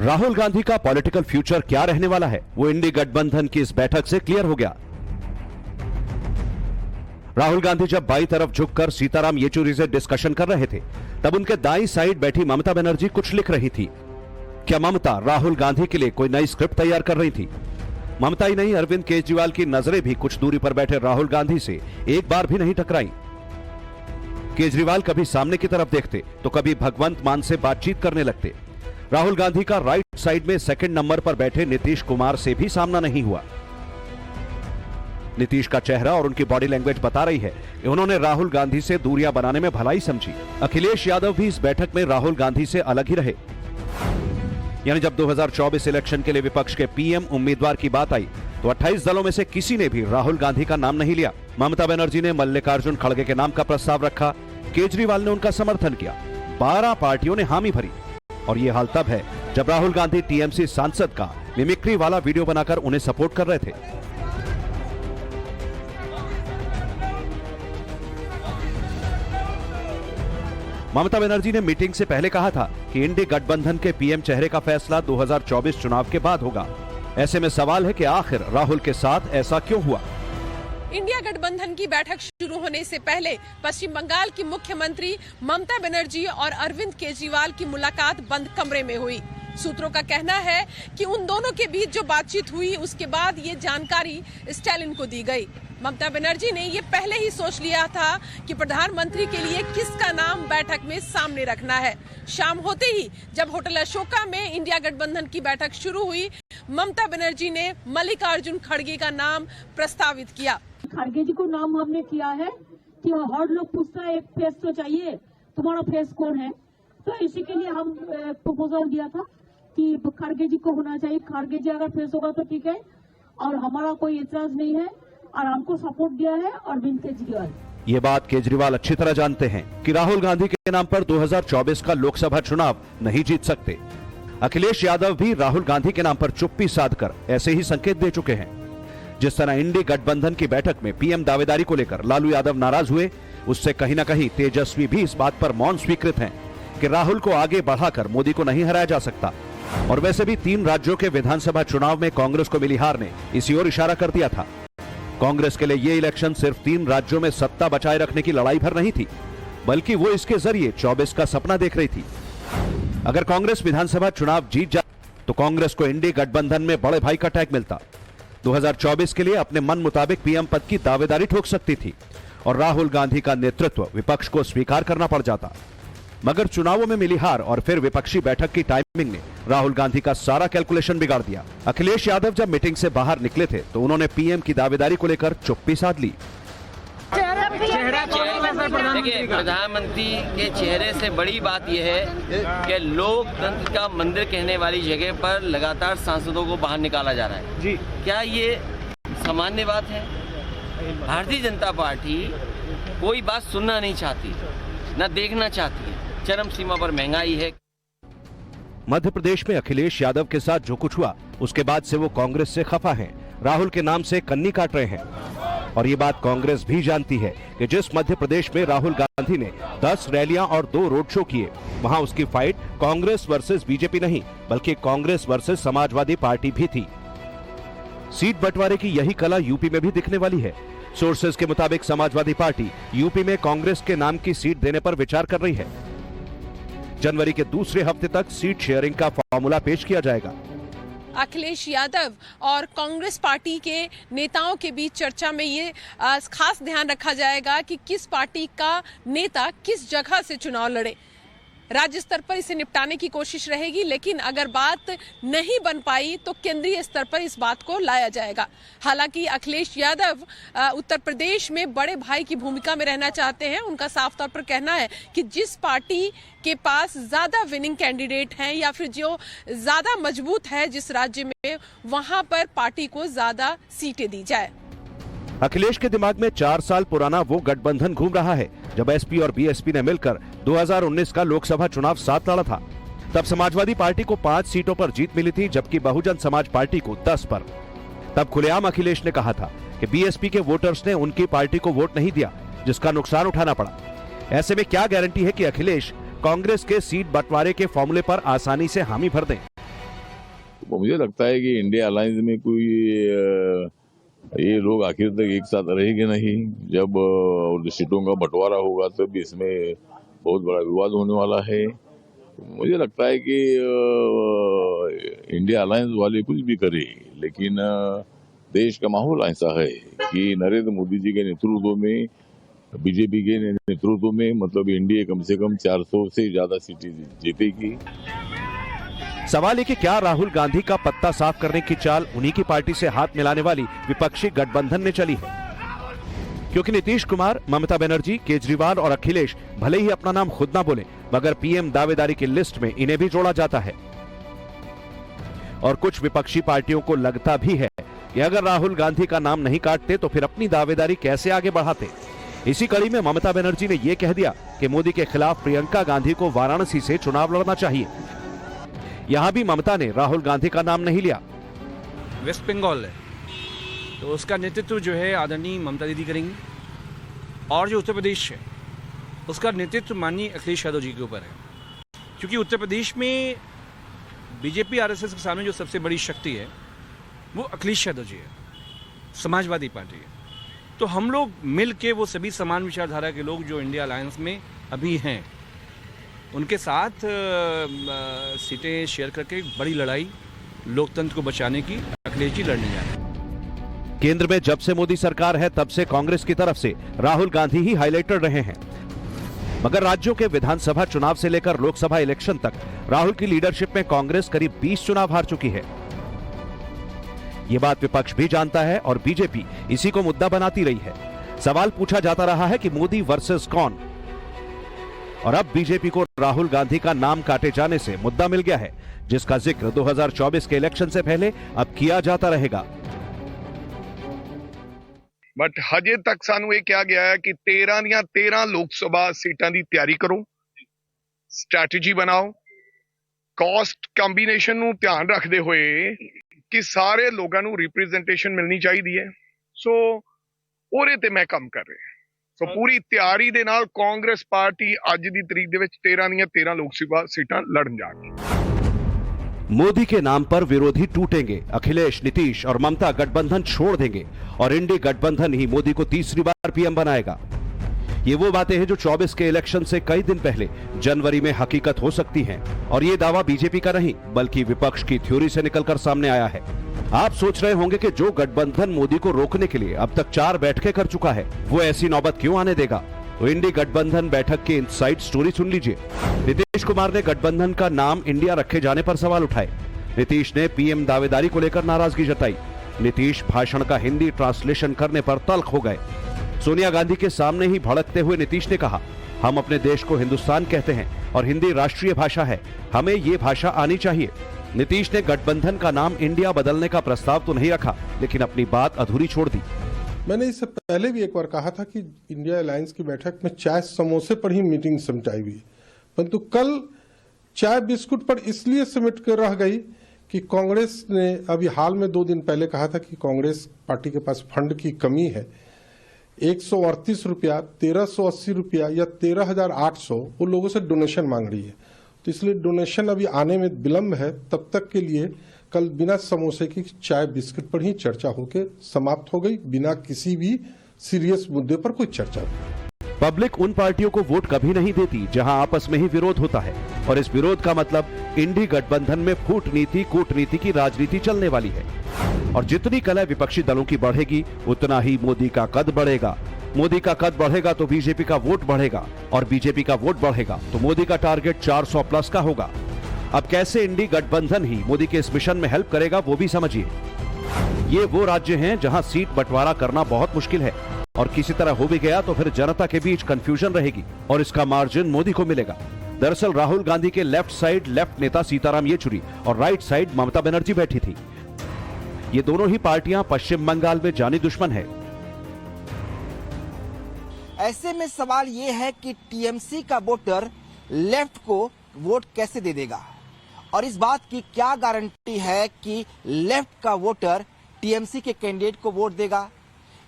राहुल गांधी का political future क्या रहने वाला है, वो इंडी गठबंधन की इस बैठक से क्लियर हो गया। राहुल गांधी जब बाईं तरफ झुककर सीताराम येचुरी से डिस्कशन कर रहे थे, तब उनके दाईं साइड बैठी ममता बनर्जी कुछ लिख रही थी। क्या ममता राहुल गांधी के लिए कोई नई स्क्रिप्ट तैयार कर रही थी? ममता ही नहीं, अरविंद केजरीवाल की नजरें भी कुछ दूरी पर बैठे राहुल गांधी से एक बार भी नहीं टकराई। केजरीवाल कभी सामने की तरफ देखते तो कभी भगवंत मान से बातचीत करने लगते। राहुल गांधी का राइट साइड में सेकंड नंबर पर बैठे नीतीश कुमार से भी सामना नहीं हुआ। नीतीश का चेहरा और उनकी बॉडी लैंग्वेज बता रही है कि उन्होंने राहुल गांधी से दूरियां बनाने में भलाई समझी। अखिलेश यादव भी इस बैठक में राहुल गांधी से अलग ही रहे। यानी जब 2024 इलेक्शन के लिए विपक्ष के पीएम उम्मीदवार की बात आई तो 28 दलों में से किसी ने भी राहुल गांधी का नाम नहीं लिया। ममता बनर्जी ने मल्लिकार्जुन खड़गे के नाम का प्रस्ताव रखा, केजरीवाल ने उनका समर्थन किया, 12 पार्टियों ने हामी भरी। और यह हाल तब है जब राहुल गांधी टीएमसी सांसद का मिमिक्री वाला वीडियो बनाकर उन्हें सपोर्ट कर रहे थे। ममता बनर्जी ने मीटिंग से पहले कहा था कि इंडी गठबंधन के पीएम चेहरे का फैसला 2024 चुनाव के बाद होगा। ऐसे में सवाल है कि आखिर राहुल के साथ ऐसा क्यों हुआ? इंडिया गठबंधन की बैठक शुरू होने से पहले पश्चिम बंगाल की मुख्यमंत्री ममता बनर्जी और अरविंद केजरीवाल की मुलाकात बंद कमरे में हुई। सूत्रों का कहना है कि उन दोनों के बीच जो बातचीत हुई उसके बाद ये जानकारी स्टालिन को दी गई। ममता बनर्जी ने ये पहले ही सोच लिया था कि प्रधानमंत्री के लिए किसका नाम बैठक में सामने रखना है। शाम होते ही जब होटल अशोका में इंडिया गठबंधन की बैठक शुरू हुई, ममता बनर्जी ने मल्लिकार्जुन खड़गे का नाम प्रस्तावित किया। खड़गे जी को नाम हमने किया है कि हर लोग पूछता है एक फेस तो चाहिए, तुम्हारा फेस कौन है, तो इसी के लिए हम प्रपोजल दिया था कि खड़गे जी को होना चाहिए। खड़गे जी अगर फेस होगा तो ठीक है और हमारा कोई इतराज नहीं है और हमको सपोर्ट दिया है अरविंद केजरीवाल। ये बात केजरीवाल अच्छी तरह जानते हैं कि राहुल गांधी के नाम पर 2024 का लोकसभा चुनाव नहीं जीत सकते। अखिलेश यादव भी राहुल गांधी के नाम पर चुप्पी साधकर ऐसे ही संकेत दे चुके हैं। जिस तरह इंडी गठबंधन की बैठक में पीएम दावेदारी को लेकर लालू यादव नाराज हुए, उससे कहीं न कहीं तेजस्वी भी इस बात पर मौन स्वीकृत हैं कि राहुल को आगे बढ़ाकर मोदी को नहीं हराया जा सकता। और वैसे भी 3 राज्यों के विधानसभा चुनाव में कांग्रेस को मिली हार ने इसी ओर इशारा कर दिया था। कांग्रेस के लिए ये इलेक्शन सिर्फ 3 राज्यों में सत्ता बचाए रखने की लड़ाई भर नहीं थी, बल्कि वो इसके जरिए 24 का सपना देख रही थी। अगर कांग्रेस विधानसभा चुनाव जीत जाए तो कांग्रेस को इंडी गठबंधन में बड़े भाई का टैग मिलता। 2024 के लिए अपने मन मुताबिक पीएम पद की दावेदारी ठोक सकती थी और राहुल गांधी का नेतृत्व विपक्ष को स्वीकार करना पड़ जाता। मगर चुनावों में मिली हार और फिर विपक्षी बैठक की टाइमिंग ने राहुल गांधी का सारा कैलकुलेशन बिगाड़ दिया। अखिलेश यादव जब मीटिंग से बाहर निकले थे तो उन्होंने पीएम की दावेदारी को लेकर चुप्पी साध ली। देखिए, प्रधानमंत्री के चेहरे से बड़ी बात यह है कि लोकतंत्र का मंदिर कहने वाली जगह पर लगातार सांसदों को बाहर निकाला जा रहा है जी। क्या ये सामान्य बात है? भारतीय जनता पार्टी कोई बात सुनना नहीं चाहती, न देखना चाहती है। चरम सीमा पर महंगाई है। मध्य प्रदेश में अखिलेश यादव के साथ जो कुछ हुआ उसके बाद से वो कांग्रेस से खफा हैं, राहुल के नाम से कन्नी काट रहे हैं। और ये बात कांग्रेस भी जानती है कि जिस मध्य प्रदेश में राहुल गांधी ने 10 रैलियां और 2 रोड शो किए, वहां उसकी फाइट कांग्रेस वर्सेस बीजेपी नहीं बल्कि कांग्रेस वर्सेस समाजवादी पार्टी भी थी। सीट बंटवारे की यही कला यूपी में भी दिखने वाली है। सोर्सेज के मुताबिक समाजवादी पार्टी यूपी में कांग्रेस के नाम की सीट देने पर विचार कर रही है। जनवरी के दूसरे हफ्ते तक सीट शेयरिंग का फॉर्मूला पेश किया जाएगा। अखिलेश यादव और कांग्रेस पार्टी के नेताओं के बीच चर्चा में ये खास ध्यान रखा जाएगा कि किस पार्टी का नेता किस जगह से चुनाव लड़े। राज्य स्तर पर इसे निपटाने की कोशिश रहेगी, लेकिन अगर बात नहीं बन पाई तो केंद्रीय स्तर पर इस बात को लाया जाएगा। हालांकि अखिलेश यादव उत्तर प्रदेश में बड़े भाई की भूमिका में रहना चाहते हैं। उनका साफ तौर पर कहना है कि जिस पार्टी के पास ज्यादा विनिंग कैंडिडेट हैं या फिर जो ज्यादा मजबूत है जिस राज्य में, वहां पर पार्टी को ज्यादा सीटें दी जाए। अखिलेश के दिमाग में 4 साल पुराना वो गठबंधन घूम रहा है जब एसपी और बीएसपी ने मिलकर 2019 का लोकसभा चुनाव साथ लड़ा था। तब समाजवादी पार्टी को 5 सीटों पर जीत मिली थी, जबकि बहुजन समाज पार्टी को 10 पर। तब खुलेआम अखिलेश ने कहा था कि बीएसपी के वोटर्स ने उनकी पार्टी को वोट नहीं दिया, जिसका नुकसान उठाना पड़ा। ऐसे में क्या गारंटी है कि अखिलेश कांग्रेस के सीट बंटवारे के फॉर्मूले पर आसानी से हामी भर दें? तो मुझे लगता है कि इंडिया अलायंस में कोई ये लोग आखिर तक एक साथ रहेंगे नहीं। जब सीटों का बंटवारा होगा तब इसमें बहुत बड़ा विवाद होने वाला है। मुझे लगता है कि इंडिया अलायंस वाले कुछ भी करे, लेकिन देश का माहौल ऐसा है कि नरेंद्र मोदी जी के नेतृत्व में, बीजेपी के नेतृत्व में मतलब इंडिया कम से कम 400 से ज्यादा सीटें जीतेगी। सवाल है कि क्या राहुल गांधी का पत्ता साफ करने की चाल उन्हीं की पार्टी से हाथ मिलाने वाली विपक्षी गठबंधन में चली है? क्योंकि नीतीश कुमार, ममता बनर्जी, केजरीवाल और अखिलेश भले ही अपना नाम खुद ना बोले, मगर पीएम दावेदारी की लिस्ट में इन्हें भी जोड़ा जाता है। और कुछ विपक्षी पार्टियों को लगता भी है कि अगर राहुल गांधी का नाम नहीं काटते तो फिर अपनी दावेदारी कैसे आगे बढ़ाते। इसी कड़ी में ममता बनर्जी ने यह कह दिया कि मोदी के खिलाफ प्रियंका गांधी को वाराणसी से चुनाव लड़ना चाहिए। यहां भी ममता ने राहुल गांधी का नाम नहीं लिया। वेस्ट बंगाल है तो उसका नेतृत्व जो है आदरणीय ममता दीदी करेंगी, और जो उत्तर प्रदेश है उसका नेतृत्व माननीय अखिलेश यादव जी के ऊपर है। क्योंकि उत्तर प्रदेश में बीजेपी आरएसएस के सामने जो सबसे बड़ी शक्ति है वो अखिलेश यादव जी है, समाजवादी पार्टी है। तो हम लोग मिल के वो सभी समान विचारधारा के लोग जो इंडिया अलायंस में अभी हैं उनके साथ सीटें शेयर करके बड़ी लड़ाई लोकतंत्र को बचाने की अखिलेश जी लड़ने जा रहे हैं। केंद्र में जब से मोदी सरकार है तब से कांग्रेस की तरफ से राहुल गांधी ही हाईलाइटर रहे हैं, मगर राज्यों के विधानसभा चुनाव से लेकर लोकसभा इलेक्शन तक राहुल की लीडरशिप में कांग्रेस करीब 20 चुनाव हार चुकी है। यह बात विपक्ष भी जानता है और बीजेपी इसी को मुद्दा बनाती रही है। सवाल पूछा जाता रहा है कि मोदी वर्सेस कौन, और अब बीजेपी को राहुल गांधी का नाम काटे जाने से मुद्दा मिल गया है, जिसका जिक्र 2024 के इलेक्शन से पहले अब किया जाता रहेगा। बट हजे तक सानू ये कहा गया है कि 13 ਦੀਆਂ 13 लोक सभा सीटां ਦੀ ਤਿਆਰੀ ਕਰੋ, स्ट्रैटेजी बनाओ, कॉस्ट ਕੰਬੀਨੇਸ਼ਨ ਨੂੰ ਧਿਆਨ ਰੱਖਦੇ ਹੋਏ ਕਿ ਸਾਰੇ ਲੋਕਾਂ ਨੂੰ ਰਿਪਰੈਜ਼ੈਂਟੇਸ਼ਨ ਮਿਲਣੀ ਚਾਹੀਦੀ ਹੈ। ਸੋ ਉਹਦੇ ਤੇ ਮੈਂ ਕੰਮ ਕਰ ਰਿਹਾ। ਸੋ ਪੂਰੀ ਤਿਆਰੀ ਦੇ ਨਾਲ ਕਾਂਗਰਸ ਪਾਰਟੀ ਅੱਜ ਦੀ ਤਰੀਕ ਦੇ ਵਿੱਚ 13 ਦੀਆਂ 13 ਲੋਕ ਸਭਾ सीटां लड़न जाएगी। मोदी के नाम पर विरोधी टूटेंगे, अखिलेश, नीतीश और ममता गठबंधन छोड़ देंगे और इंडी गठबंधन ही मोदी को तीसरी बार पीएम बनाएगा। ये वो बातें हैं जो 24 के इलेक्शन से कई दिन पहले जनवरी में हकीकत हो सकती हैं, और ये दावा बीजेपी का नहीं बल्कि विपक्ष की थ्योरी से निकलकर सामने आया है। आप सोच रहे होंगे कि जो गठबंधन मोदी को रोकने के लिए अब तक 4 बैठकें कर चुका है, वो ऐसी नौबत क्यों आने देगा? तो इंडी गठबंधन बैठक की इनसाइड स्टोरी सुन लीजिए। नीतीश कुमार ने गठबंधन का नाम इंडिया रखे जाने पर सवाल उठाए। नीतीश ने पीएम दावेदारी को लेकर नाराजगी जताई। नीतीश भाषण का हिंदी ट्रांसलेशन करने पर तल्ख हो गए। सोनिया गांधी के सामने ही भड़कते हुए नीतीश ने कहा, हम अपने देश को हिंदुस्तान कहते हैं और हिंदी राष्ट्रीय भाषा है, हमें ये भाषा आनी चाहिए। नीतीश ने गठबंधन का नाम इंडिया बदलने का प्रस्ताव तो नहीं रखा, लेकिन अपनी बात अधूरी छोड़ दी। मैंने इससे पहले भी एक बार कहा था कि इंडिया अलायंस की बैठक में चाय समोसे पर ही मीटिंग सिमटाई हुई, परंतु कल चाय बिस्कुट पर इसलिए सिमट कर रह गई कि कांग्रेस ने अभी हाल में 2 दिन पहले कहा था कि कांग्रेस पार्टी के पास फंड की कमी है। 138 रुपया, 1380 रुपया या 13,800 वो लोगों से डोनेशन मांग रही है, तो इसलिए डोनेशन अभी आने में विलम्ब है। तब तक के लिए कल बिना समोसे की चाय बिस्किट पर ही चर्चा होकर समाप्त हो गई, बिना किसी भी सीरियस मुद्दे पर कोई चर्चा नहीं। पब्लिक उन पार्टियों को वोट कभी नहीं देती जहां आपस में ही विरोध होता है, और इस विरोध का मतलब इंडी गठबंधन में फूट नीति, कूटनीति की राजनीति चलने वाली है। और जितनी कलह विपक्षी दलों की बढ़ेगी उतना ही मोदी का कद बढ़ेगा। मोदी का कद बढ़ेगा तो बीजेपी का वोट बढ़ेगा, और बीजेपी का वोट बढ़ेगा तो मोदी का टारगेट 400 प्लस का होगा। अब कैसे इंडी गठबंधन ही मोदी के इस मिशन में हेल्प करेगा वो भी समझिए। ये वो राज्य हैं जहां सीट बंटवारा करना बहुत मुश्किल है, और किसी तरह हो भी गया तो फिर जनता के बीच कंफ्यूजन रहेगी और इसका मार्जिन मोदी को मिलेगा। दरअसल राहुल गांधी के लेफ्ट साइड लेफ्ट नेता सीताराम येचुरी और राइट साइड ममता बनर्जी बैठी थी। ये दोनों ही पार्टियां पश्चिम बंगाल में जानी दुश्मन है। ऐसे में सवाल ये है कि टीएमसी का वोटर लेफ्ट को वोट कैसे दे देगा, और इस बात की क्या गारंटी है कि लेफ्ट का वोटर टीएमसी के कैंडिडेट को वोट देगा।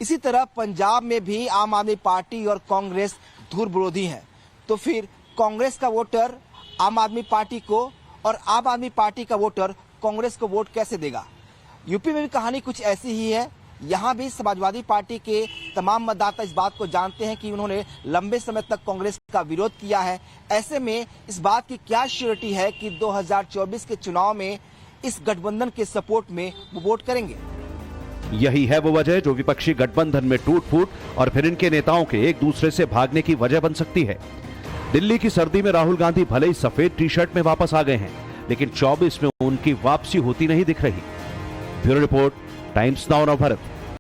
इसी तरह पंजाब में भी आम आदमी पार्टी और कांग्रेस धुर विरोधी हैं, तो फिर कांग्रेस का वोटर आम आदमी पार्टी को और आम आदमी पार्टी का वोटर कांग्रेस को वोट कैसे देगा। यूपी में भी कहानी कुछ ऐसी ही है। यहाँ भी समाजवादी पार्टी के तमाम मतदाता इस बात को जानते हैं कि उन्होंने लंबे समय तक कांग्रेस का विरोध किया है। ऐसे में इस बात की क्या श्योरिटी है कि 2024 के चुनाव में इस गठबंधन के सपोर्ट में वो वोट करेंगे। यही है वो वजह जो विपक्षी गठबंधन में टूट फूट और फिर इनके नेताओं के एक दूसरे से भागने की वजह बन सकती है। दिल्ली की सर्दी में राहुल गांधी भले ही सफेद टी शर्ट में वापस आ गए हैं, लेकिन 24 में उनकी वापसी होती नहीं दिख रही। Bureau report, times now Navbharat.